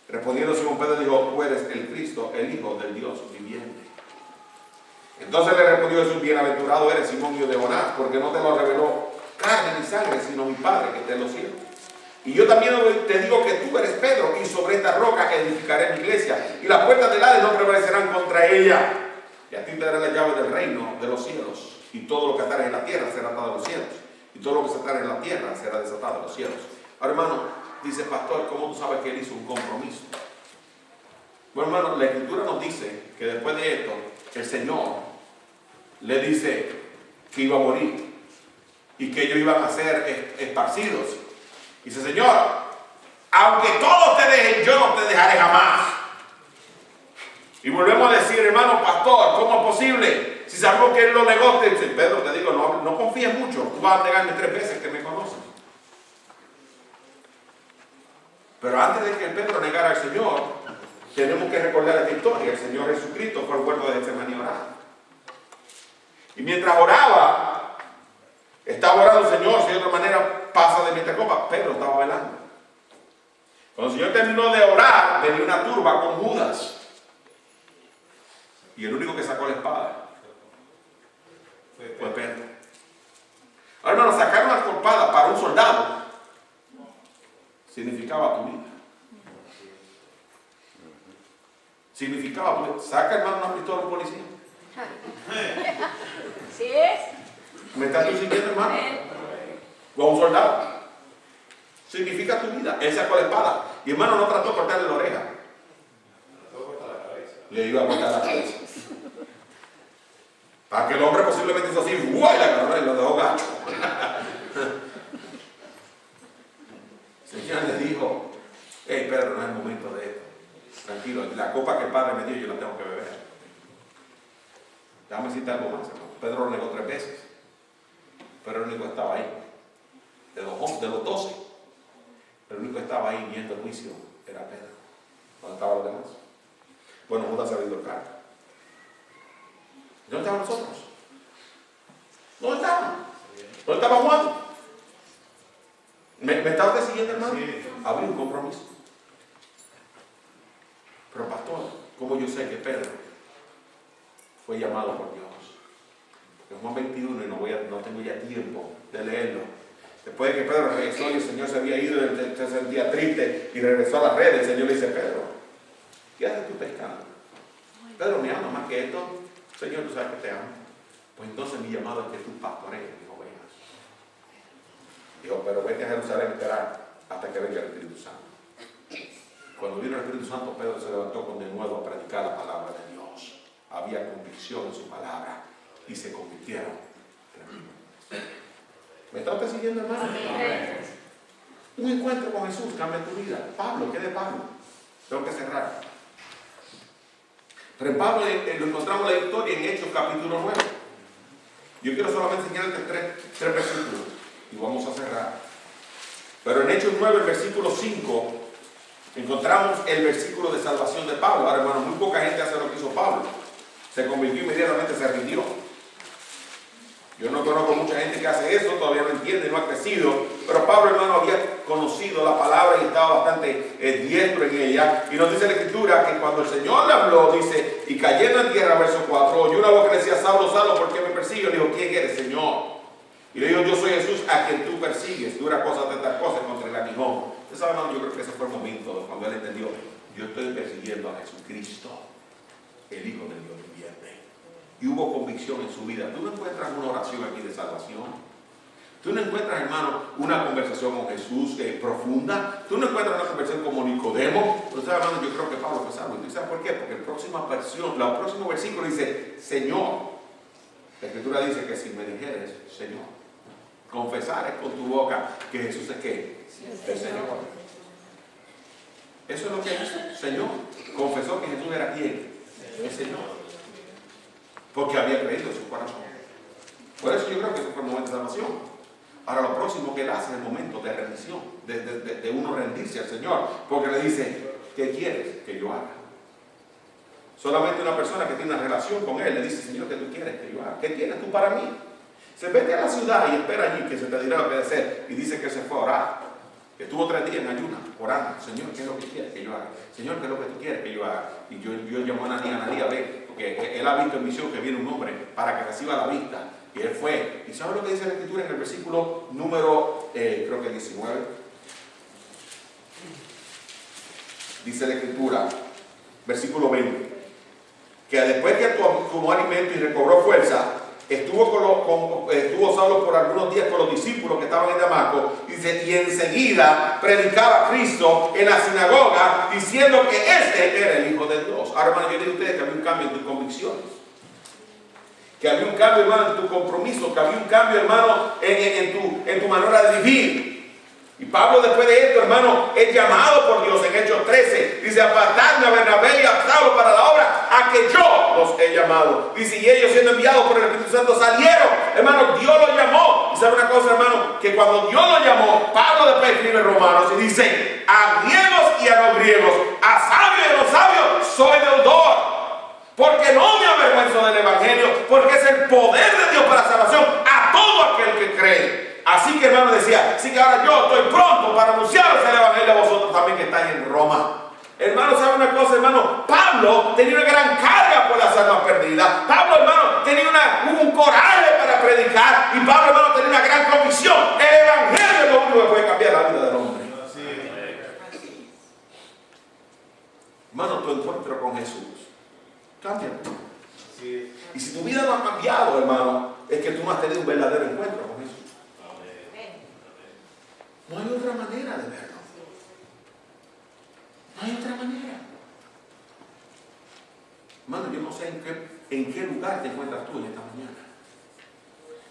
Respondiendo Simón Pedro dijo: tú eres el Cristo, el Hijo del Dios viviente. Entonces le respondió Jesús: bienaventurado eres, Simón, hijo de Jonás, porque no te lo reveló carne ni sangre, sino mi Padre que está en los cielos. Y yo también te digo que tú eres Pedro, y sobre esta roca edificaré mi iglesia, y las puertas del Hades no prevalecerán contra ella. Y a ti te daré la llave del reino de los cielos, y todo lo que atares en la tierra será atado en los cielos, y todo lo que se atare en la tierra será desatado en los cielos. Ahora, hermano, dice: pastor, ¿cómo tú sabes que él hizo un compromiso? Bueno, hermano, la Escritura nos dice que después de esto, el Señor le dice que iba a morir y que ellos iban a ser esparcidos. Dice: Señor, aunque todos te dejen, yo no te dejaré jamás. Y volvemos a decir: hermano pastor, ¿cómo es posible? Si sabemos que él lo negó, dice: Pedro, te digo, no confíes mucho, tú vas a negarme 3 veces que me conoces. Pero antes de que Pedro negara al Señor, tenemos que recordar esta historia. El Señor Jesucristo fue al huerto de Getsemaní a orar. Y mientras oraba, estaba orando el Señor, si de otra manera pasa de mi copa, Pedro estaba velando. Cuando el Señor terminó de orar, venía una turba con Judas. Y el único que sacó la espada fue Pedro. Ahora, hermano, sacar una espada para un soldado significaba tu vida. Significaba tu vida. Saca, hermano, una pistola a un policía. ¿Sí es? ¿Me estás tú siguiendo, hermano? O a un soldado. Significa tu vida. Él sacó la espada. Y hermano, no trató de cortarle la oreja. Le iba a cortar la cabeza. Para que el hombre posiblemente hizo así, ¡guay! La agarró y lo dejó gacho. El Señor le dijo: hey, Pedro, no es el momento de esto. Tranquilo, la copa que el Padre me dio yo la tengo que beber. Déjame decirte algo más, hermano. Pedro lo negó 3 veces. Pero el único que estaba ahí. De los 12. El único que estaba ahí viendo el juicio era Pedro. ¿Dónde estaban los demás? Bueno, Judas se ha ido el carro. ¿Dónde estaban nosotros? ¿Dónde estaban? ¿Dónde estaba Juan? ¿Me está usted siguiendo, hermano? Sí. Había un compromiso. Pero pastor, ¿cómo yo sé que Pedro fue llamado por Dios? En Juan 21, y no tengo ya tiempo de leerlo. Después de que Pedro regresó y el Señor se había ido, él se sentía triste y regresó a las redes, el Señor le dice: Pedro, ¿qué haces tú pescando? Pedro, me ama más que esto. Señor, tú sabes que te amo. Pues entonces mi llamado es que tú pastorees mis ovejas. Dijo: pero vete a Jerusalén a esperar hasta que venga el Espíritu Santo. Cuando vino el Espíritu Santo, Pedro se levantó con de nuevo a predicar la palabra de Dios. Había convicción en su palabra y se convirtieron. ¿Me está usted siguiendo, hermano? Un encuentro con Jesús cambia tu vida. Pablo, ¿qué de Pablo? Tengo que cerrar. Pero en Pablo lo encontramos la historia en Hechos capítulo 9. Yo quiero solamente enseñarte tres versículos y vamos a cerrar. Pero en Hechos 9, el versículo 5, encontramos el versículo de salvación de Pablo. Ahora, hermano, muy poca gente hace lo que hizo Pablo. Se convirtió inmediatamente, se rindió. Yo no conozco mucha gente que hace eso, todavía no entiende, no ha crecido. Pero Pablo, hermano, había conocido la palabra y estaba bastante diestro en ella. Y nos dice la Escritura que cuando el Señor le habló, dice: y cayendo en tierra, verso 4, oyó una voz que le decía: Saulo, Saulo, ¿por qué me persigues? Le dijo: ¿quién eres, Señor? Y le dijo: yo soy Jesús a quien tú persigues. Dura cosas de estas cosas contra el aguijón. Entonces, hermano, yo creo que ese fue el momento cuando él entendió: yo estoy persiguiendo a Jesucristo, el Hijo del Dios viviente. Y hubo convicción en su vida. Tú no encuentras una oración aquí de salvación. Tú no encuentras, hermano, una conversación con Jesús profunda. Tú no encuentras una conversación como Nicodemo. Entonces, hermano, yo creo que Pablo fue salvo. ¿Y sabes por qué? Porque el próximo versículo dice: Señor. La Escritura dice que si me dijeres, Señor, confesares con tu boca que Jesús es ¿qué? El Señor. Eso es lo que hizo. Señor. Confesó que Jesús era ¿quién? El Señor. Porque había creído en su corazón. Por eso yo creo que ese fue el momento de salvación. Ahora lo próximo que él hace es el momento de rendición, de uno rendirse al Señor, porque le dice: ¿qué quieres que yo haga? Solamente una persona que tiene una relación con él le dice: Señor, ¿qué tú quieres que yo haga? ¿Qué tienes tú para mí? Se vete a la ciudad y espera allí que se te dirá lo que debe hacer. Y dice que se fue a orar. Estuvo 3 días en ayunas, orando: Señor, ¿qué es lo que quieres que yo haga? Señor, ¿qué es lo que tú quieres que yo haga? Y yo llamo a Ananías, ve, porque él ha visto en visión que viene un hombre para que reciba la vista. Y él fue. ¿Y sabe lo que dice la Escritura en el versículo número, creo que 19? Dice la Escritura, versículo 20, que después que tomó alimento y recobró fuerza, estuvo Saulo por algunos días con los discípulos que estaban en Damasco, dice, y enseguida predicaba a Cristo en la sinagoga, diciendo que este era el Hijo de Dios. Ahora, hermano, yo le digo a ustedes que había un cambio en tus convicciones, que había un cambio, hermano, en tu compromiso, que había un cambio, hermano, en tu manera de vivir. Y Pablo, después de esto, hermano, es llamado por Dios en Hechos 13. Dice: apartadme a Bernabé y a Saulo para la obra a que yo los he llamado. Dice: y ellos, siendo enviados por el Espíritu Santo, salieron. Hermano, Dios los llamó. Y sabe una cosa, hermano, que cuando Dios los llamó, Pablo después escribe en Romanos y dice: a griegos y a no griegos, a sabios y a no sabios, Hermano, ¿sabe una cosa, hermano? Pablo tenía una gran carga por las almas perdidas. Pablo, hermano, tenía un coraje para predicar. Y Pablo, hermano, tenía una gran comisión. El evangelio es lo único que puede cambiar la vida del hombre. Así es. Hermano, tu encuentro con Jesús cambia. Así es. Y si tu vida no ha cambiado, hermano, es que tú no has tenido un verdadero encuentro con Jesús. No hay otra manera de verlo. No hay otra manera. Hermano, yo no sé en qué lugar te encuentras tú en esta mañana.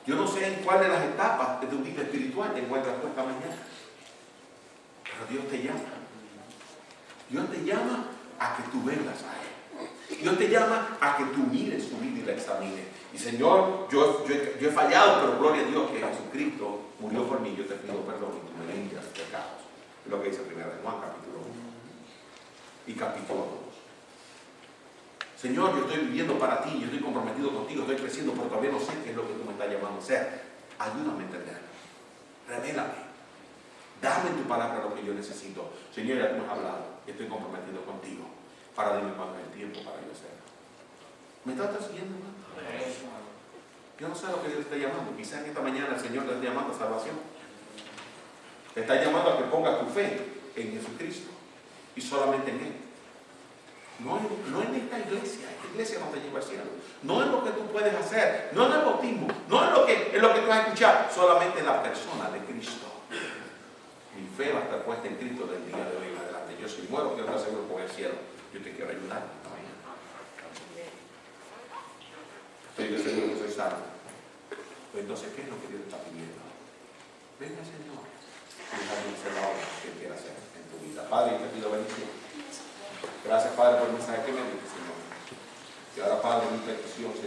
Yo no sé en cuál de las etapas de tu vida espiritual te encuentras tú esta mañana. Pero Dios te llama. Dios te llama a que tú vengas a Él. Dios te llama a que tú mires tu vida y la examines. Y Señor, yo he fallado, pero gloria a Dios que Jesucristo murió por mí. Yo te pido perdón y tú me limpias de pecados. Es lo que dice 1 Juan capítulo 1 y capítulo 2. Señor, yo estoy viviendo para ti, yo estoy comprometido contigo, estoy creciendo, pero todavía no sé qué es lo que tú me estás llamando a hacer. Ayúdame a entenderlo. Revélame. Dame en tu palabra lo que yo necesito. Señor, ya tú me has hablado. Estoy comprometido contigo. Para dime cuándo es el tiempo para yo hacerlo. ¿Me estás siguiendo, hermano? Yo no sé lo que Dios está llamando. Quizás en esta mañana el Señor te está llamando a salvación. Te está llamando a que pongas tu fe en Jesucristo y solamente en Él. No en esta iglesia. Esta iglesia no te lleva al cielo. No en lo que tú puedes hacer. No en el bautismo. No en lo que tú has escuchado. Solamente en la persona de Cristo. Mi fe va a estar puesta en Cristo del día de hoy en adelante. Yo si muero quiero estar seguro con el cielo. Yo te quiero ayudar esta mañana. Estoy seguro que soy salvo. Pues entonces, ¿qué es lo que Dios está pidiendo? Venga, Señor. Y déjame hacer la obra que quiera hacer en tu vida. Padre, te pido bendición. Gracias, Padre, por el mensaje que me diste, Señor. Y ahora, Padre, mi petición, Señor.